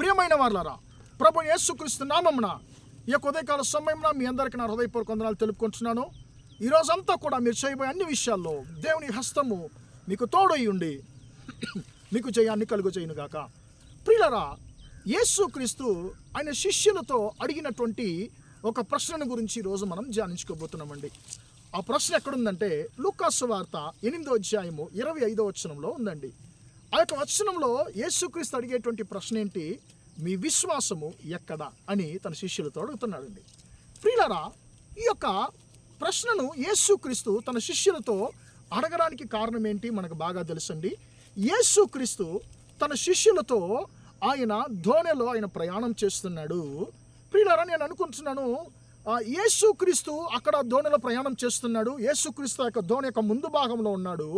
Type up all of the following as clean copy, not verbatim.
ప్రియమైన వాళ్ళారా, ప్రభు యేసుక్రీస్తు నామమున ఈ యొక్క ఉదయకాల సమయంలో మీ అందరికీ నా హృదయపూర్వక వందనాలు తెలుపుకుంటున్నాను. ఈరోజంతా కూడా మీరు చేయబోయే అన్ని విషయాల్లో దేవుని హస్తము మీకు తోడై ఉండి మీకు జయాన్ని కలుగు చేయనుగాక. ప్రియులారా, యేసుక్రీస్తు ఆయన శిష్యులతో అడిగినటువంటి ఒక ప్రశ్నను గురించి ఈరోజు మనం ధ్యానించుకోబోతున్నామండి. ఆ ప్రశ్న ఎక్కడుందంటే లూకా సువార్త 8వ అధ్యాయము 25వ వచనంలో ఉందండి. ఆ యొక్క వచనంలో యేసుక్రీస్తు అడిగేటువంటి ప్రశ్న ఏంటి? మీ విశ్వాసము ఎక్కడ అని తన శిష్యులతో అడుగుతున్నాడండి. ప్రియులారా, ఈ యొక్క ప్రశ్నను యేసుక్రీస్తు తన శిష్యులతో అడగడానికి కారణం ఏంటి మనకు బాగా తెలుసండి. యేసుక్రీస్తు తన శిష్యులతో ఆయన ధోనిలో ఆయన ప్రయాణం చేస్తున్నాడు. ప్రియులారా, నేను అనుకుంటున్నాను యేసుక్రీస్తు అక్కడ ధోనిలో ప్రయాణం చేస్తున్నాడు. యేసుక్రీస్తు యొక్క ధోని యొక్క ముందు భాగంలో ఉన్నాడు.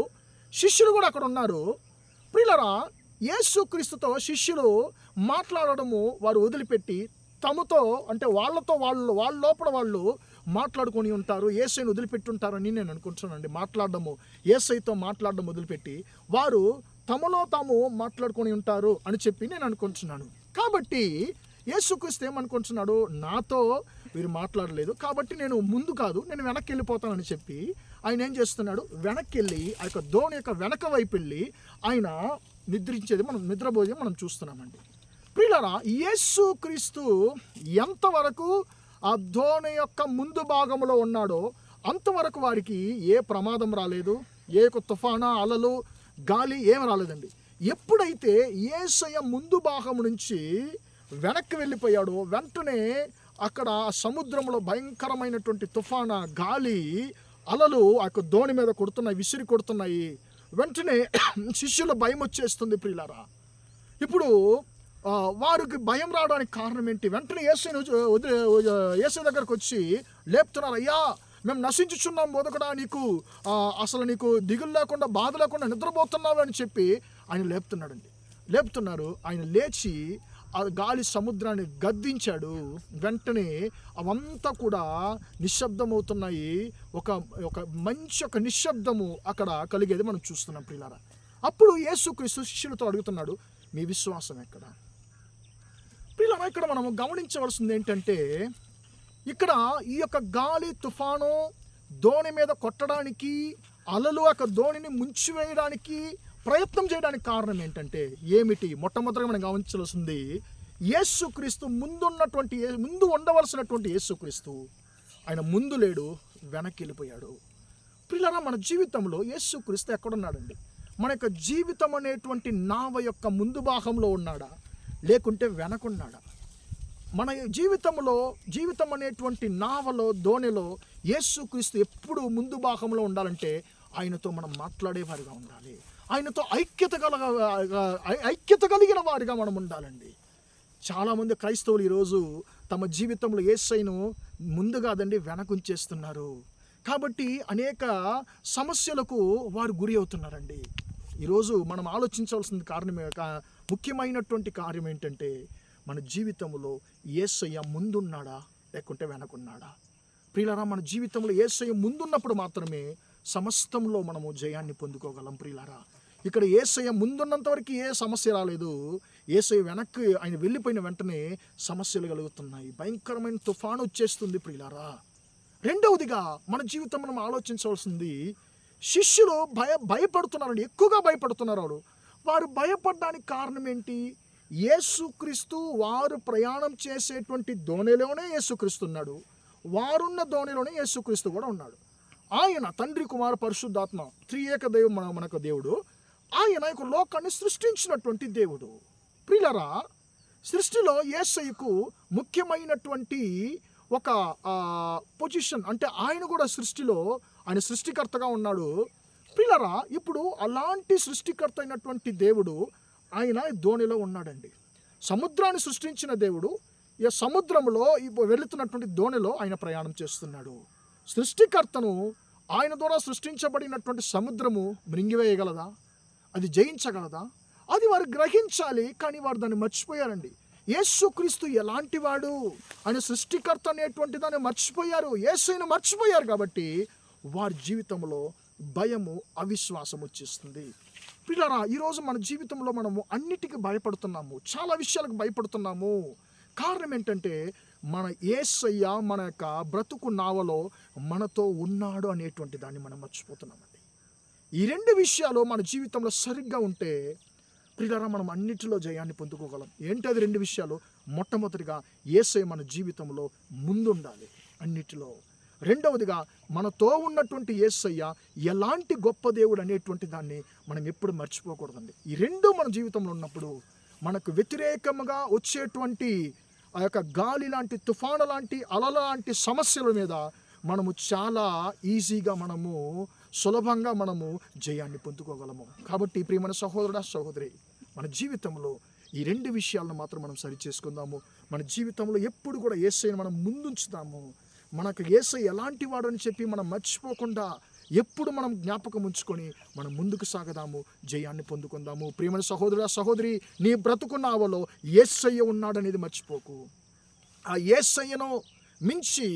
శిష్యులు కూడా అక్కడ ఉన్నారు. ప్రియులారా, యేసుక్రీస్తుతో శిష్యులు మాట్లాడడము వారు వదిలిపెట్టి తమతో అంటే వాళ్ళ లోపల వాళ్ళు మాట్లాడుకొని ఉంటారు. యేసయ్యను వదిలిపెట్టి ఉంటారని నేను అనుకుంటున్నానండి. యేసయ్యతో మాట్లాడడం వదిలిపెట్టి వారు తమలో తాము మాట్లాడుకొని ఉంటారు అని చెప్పి నేను అనుకుంటున్నాను. కాబట్టి యేసుక్రీస్తు ఏమనుకుంటున్నాడు? నాతో వీరు మాట్లాడలేదు కాబట్టి నేను ముందు కాదు, నేను వెనక్కి వెళ్ళిపోతానని చెప్పి ఆయన ఏం చేస్తున్నాడు? వెనక్కి వెళ్ళి ఆ యొక్క ధోని యొక్క వెనక వైపు వెళ్ళి ఆయన నిద్రపోయేది మనం చూస్తున్నామండి. ప్రియులారా, యేసుక్రీస్తు ఎంతవరకు ఆ ధోని యొక్క ముందు భాగంలో ఉన్నాడో అంతవరకు వారికి ఏ ప్రమాదం రాలేదు, ఏ తుఫానా, అలలు, గాలి ఏమి రాలేదండి. ఎప్పుడైతే యేసయ్య ముందు భాగం నుంచి వెనక్కి వెళ్ళిపోయాడో వెంటనే అక్కడ సముద్రంలో భయంకరమైనటువంటి తుఫానా, గాలి, అలలు ఆ యొక్క ధోని మీద కొడుతున్నాయి, విసిరి కొడుతున్నాయి. వెంటనే శిష్యుల భయం వచ్చేస్తుంది. ప్రియులారా, ఇప్పుడు వారికి భయం రావడానికి కారణం ఏంటి? వెంటనే యేసు దగ్గరకు వచ్చి లేపుతున్నారు. అయ్యా, మేము నశించుచున్నాం బోధకుడా, అసలు నీకు దిగులు లేకుండా బాధ లేకుండా నిద్రపోతున్నావు అని చెప్పి ఆయన లేపుతున్నారు. ఆయన లేచి ఆ గాలి సముద్రాన్ని గద్దించాడు. వెంటనే అవంతా కూడా నిశ్శబ్దమవుతున్నాయి. ఒక మంచి నిశ్శబ్దము అక్కడ కలిగేది మనం చూస్తున్నాం. ప్రియులారా, అప్పుడు యేసుక్రీస్తు శిష్యులతో అడుగుతున్నాడు, మీ విశ్వాసం ఎక్కడ? ప్రియులారా, ఇక్కడ మనము గమనించవలసింది ఏంటంటే, ఇక్కడ ఈ యొక్క గాలి, తుఫాను ధోని మీద కొట్టడానికి, అలలు ఆ ధోనిని ముంచివేయడానికి ప్రయత్నం చేయడానికి కారణం ఏంటంటే ఏమిటి? మొట్టమొదటిగా మనం గమనించాల్సింది యేసుక్రీస్తు ముందు ఉండవలసినటువంటి యేసుక్రీస్తు ఆయన ముందు లేడు, వెనక్కి వెళ్ళిపోయాడు. ప్రియులారా, మన జీవితంలో యేసుక్రీస్తు ఎక్కడున్నాడండి? మన యొక్క జీవితం అనేటువంటి నావ యొక్క ముందు భాగంలో ఉన్నాడా, లేకుంటే వెనకున్నాడా? మన జీవితం అనేటువంటి నావలో, ధోనిలో యేసుక్రీస్తు ఎప్పుడు ముందు భాగంలో ఉండాలంటే ఆయనతో మనం మాట్లాడేవారిగా ఉండాలి. ఆయనతో ఐక్యత కలిగిన వారిగా మనం ఉండాలండి. చాలామంది క్రైస్తవులు ఈరోజు తమ జీవితంలో యేసయ్యను ముందు కాదండి వెనకుంచేస్తున్నారు. కాబట్టి అనేక సమస్యలకు వారు గురి అవుతున్నారండి. ఈరోజు మనం ఆలోచించవలసిన ముఖ్యమైనటువంటి కార్యం ఏంటంటే, మన జీవితంలో యేసయ్య ముందున్నాడా లేకుంటే వెనకున్నాడా? ప్రియులారా, మన జీవితంలో యేసయ్య ముందున్నప్పుడు మాత్రమే సమస్తంలో మనము జయాన్ని పొందుకోగలం. ప్రియులారా, ఇక్కడ యేసయ్య ముందున్నంత వరకు ఏ సమస్య రాలేదు. యేసయ్య వెనక్కి ఆయన వెళ్ళిపోయిన వెంటనే సమస్యలు కలుగుతున్నాయి, భయంకరమైన తుఫాను వచ్చేస్తుంది. ప్రియులారా, రెండవదిగా మన జీవితం మనం ఆలోచించవలసింది, శిష్యులు భయపడుతున్నారండి, ఎక్కువగా భయపడుతున్నారు. వారు భయపడడానికి కారణం ఏంటి? యేసుక్రీస్తు వారు ప్రయాణం చేసేటువంటి ధోనిలోనే యేసుక్రీస్తు ఉన్నాడు, వారున్న ధోనిలోనే యేసుక్రీస్తు కూడా ఉన్నాడు. ఆయన తండ్రి, కుమార, పరిశుద్ధాత్మ త్రియేక దైవం మనకు దేవుడు. ఆయన యొక్క లోకాన్ని సృష్టించినటువంటి దేవుడు. ప్రియులారా, సృష్టిలో యేసయ్యకు ముఖ్యమైనటువంటి ఒక పొజిషన్ అంటే ఆయన కూడా సృష్టిలో ఆయన సృష్టికర్తగా ఉన్నాడు. ప్రియులారా, ఇప్పుడు అలాంటి సృష్టికర్త అయినటువంటి దేవుడు ఆయన ధోనిలో ఉన్నాడండి. సముద్రాన్ని సృష్టించిన దేవుడు ఈ సముద్రంలో వెళుతున్నటువంటి ధోనిలో ఆయన ప్రయాణం చేస్తున్నాడు. సృష్టికర్తను ఆయన ద్వారా సృష్టించబడినటువంటి సముద్రము మృంగివేయగలదా? అది జయించగలదా? అది వారు గ్రహించాలి, కానీ వారు దాన్ని మర్చిపోయారండి. యేసుక్రీస్తు ఎలాంటి వాడు, ఆయన సృష్టికర్త అనేటువంటి దాన్ని మర్చిపోయారు, యేసయ్యను మర్చిపోయారు. కాబట్టి వారి జీవితంలో భయము, అవిశ్వాసం వచ్చేస్తుంది. పిల్లరా, ఈరోజు మన జీవితంలో మనము అన్నిటికీ భయపడుతున్నాము, చాలా విషయాలకు భయపడుతున్నాము. కారణం ఏంటంటే మన యేసయ్య మన యొక్క బ్రతుకు నావలో మనతో ఉన్నాడు అనేటువంటి దాన్ని మనం మర్చిపోతున్నామండి. ఈ రెండు విషయాలు మన జీవితంలో సరిగ్గా ఉంటే ప్రియులారా మనం అన్నిటిలో జయాన్ని పొందుకోగలం. ఏంటి అది రెండు విషయాలు? మొట్టమొదటిగా యేసయ్య మన జీవితంలో ముందుండాలి అన్నిటిలో. రెండవదిగా మనతో ఉన్నటువంటి యేసయ్య ఎలాంటి గొప్ప దేవుడు అనేటువంటి దాన్ని మనం ఎప్పుడు మర్చిపోకూడదండి. ఈ రెండు మన జీవితంలో ఉన్నప్పుడు మనకు వ్యతిరేకంగా వచ్చేటువంటి ఆ యొక్క గాలి లాంటి, తుఫాను లాంటి, అలల లాంటి సమస్యల మీద మనము చాలా ఈజీగా, సులభంగా జయాన్ని పొందుకోగలము. కాబట్టి ప్రియమైన సహోదరుడా, సహోదరి, మన జీవితంలో ఈ రెండు విషయాలను మాత్రం మనం సరి చేసుకుందాము. మన జీవితంలో ఎప్పుడు కూడా యేసయ్యను మనం ముందుంచుదాము. మనకు యేసయ్య ఎలాంటి వాడు అని చెప్పి మనం మర్చిపోకుండా ఎప్పుడు మనం జ్ఞాపకం ఉంచుకొని మనం ముందుకు సాగదాము, జయాన్ని పొందుకుందాము. ప్రియమైన సహోదరుడా, సహోదరి, నీ బ్రతుకు నావలో యేసయ్య ఉన్నాడనేది మర్చిపోకు. ఆ యేసయ్యను మించి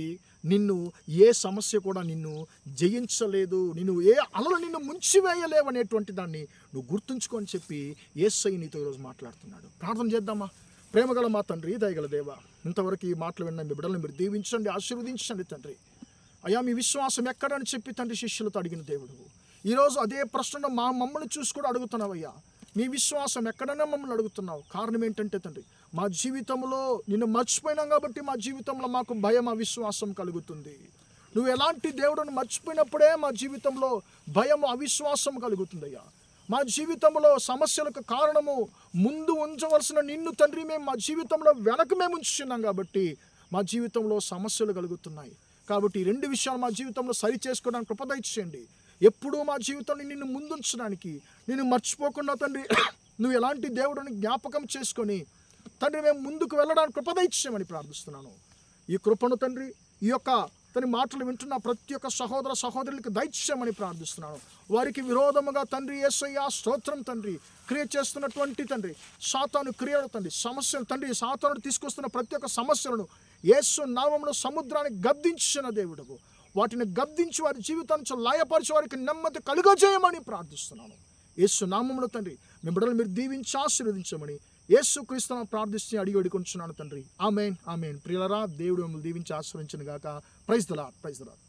నిన్ను ఏ సమస్య కూడా నిన్ను జయించలేదు, ఏ అలలు నిన్ను ముంచివేయలేవు అనేటువంటి దాన్ని నువ్వు గుర్తుంచుకొని చెప్పి యేసయ్య నీతో ఈరోజు మాట్లాడుతున్నాడు. ప్రార్థన చేద్దామా? ప్రేమగల మా తండ్రి, దయగల దేవ, ఇంతవరకు ఈ మాటలు విన్న మీ బిడ్డలను మీరు దీవించండి, ఆశీర్వదించండి తండ్రి. అయ్యా, మీ విశ్వాసం ఎక్కడని చెప్పి తండ్రి శిష్యులతో అడిగిన దేవుడు, ఈరోజు అదే ప్రశ్నను మమ్మల్ని చూసి కూడా అడుగుతున్నావయ్యా. నీ విశ్వాసం ఎక్కడైనా మమ్మల్ని అడుగుతున్నావు. కారణం ఏంటంటే తండ్రి, మా జీవితంలో నిన్ను మర్చిపోయినాం కాబట్టి మా జీవితంలో మాకు భయం, అవిశ్వాసం కలుగుతుంది. నువ్వు ఎలాంటి దేవుడిని మర్చిపోయినప్పుడే మా జీవితంలో భయం, అవిశ్వాసం కలుగుతుందయ్యా. మా జీవితంలో సమస్యలకు కారణము ముందు ఉంచవలసిన నిన్ను తండ్రి మేము మా జీవితంలో వెనక మేము ఉంచుతున్నాం కాబట్టి మా జీవితంలో సమస్యలు కలుగుతున్నాయి. కాబట్టి ఈ రెండు విషయాలు మా జీవితంలో సరి చేసుకోవడానికి కృప దయచేయండి. ఎప్పుడూ మా జీవితంలో నిన్ను ముందుంచడానికి, నిన్ను మర్చిపోకుండా తండ్రి నువ్వు ఎలాంటి దేవుడిని జ్ఞాపకం చేసుకొని తండ్రి మేము ముందుకు వెళ్ళడానికి కృప దయచేయమని ప్రార్థిస్తున్నాను. ఈ కృపను తండ్రి ఈ యొక్క తన మాటలు వింటున్న ప్రతి ఒక్క సహోదర సహోదరులకు దయచేయమని ప్రార్థిస్తున్నాను. వారికి విరోధముగా తండ్రి యేసయ్య స్తోత్రం తండ్రి క్రియ చేస్తున్నటువంటి తండ్రి సాతాను క్రియలు తండ్రి సమస్యలు తండ్రి సాతాను తీసుకొస్తున్న ప్రతి ఒక్క సమస్యలను యేసు నామములో సముద్రాన్ని గద్దించిన దేవుడవు, వాటిని గద్దించి వారి జీవితాన్ని లయపరిచి వారికి నెమ్మది కలుగజేయమని ప్రార్థిస్తున్నాను. యేసు నామములో తండ్రి మీ బిడ్డలు మీరు దీవించి ఆశీర్వదించమని యేసు క్రీస్తును ప్రార్థిస్తూ అడిగి వేడుకొంటున్నాను తండ్రి. ఆమేన్, ఆమేన్. ప్రియులారా, దేవుడు మిమ్మల్ని దీవించి ఆశీర్వదించును గాక. Praise the Lord, praise the lord.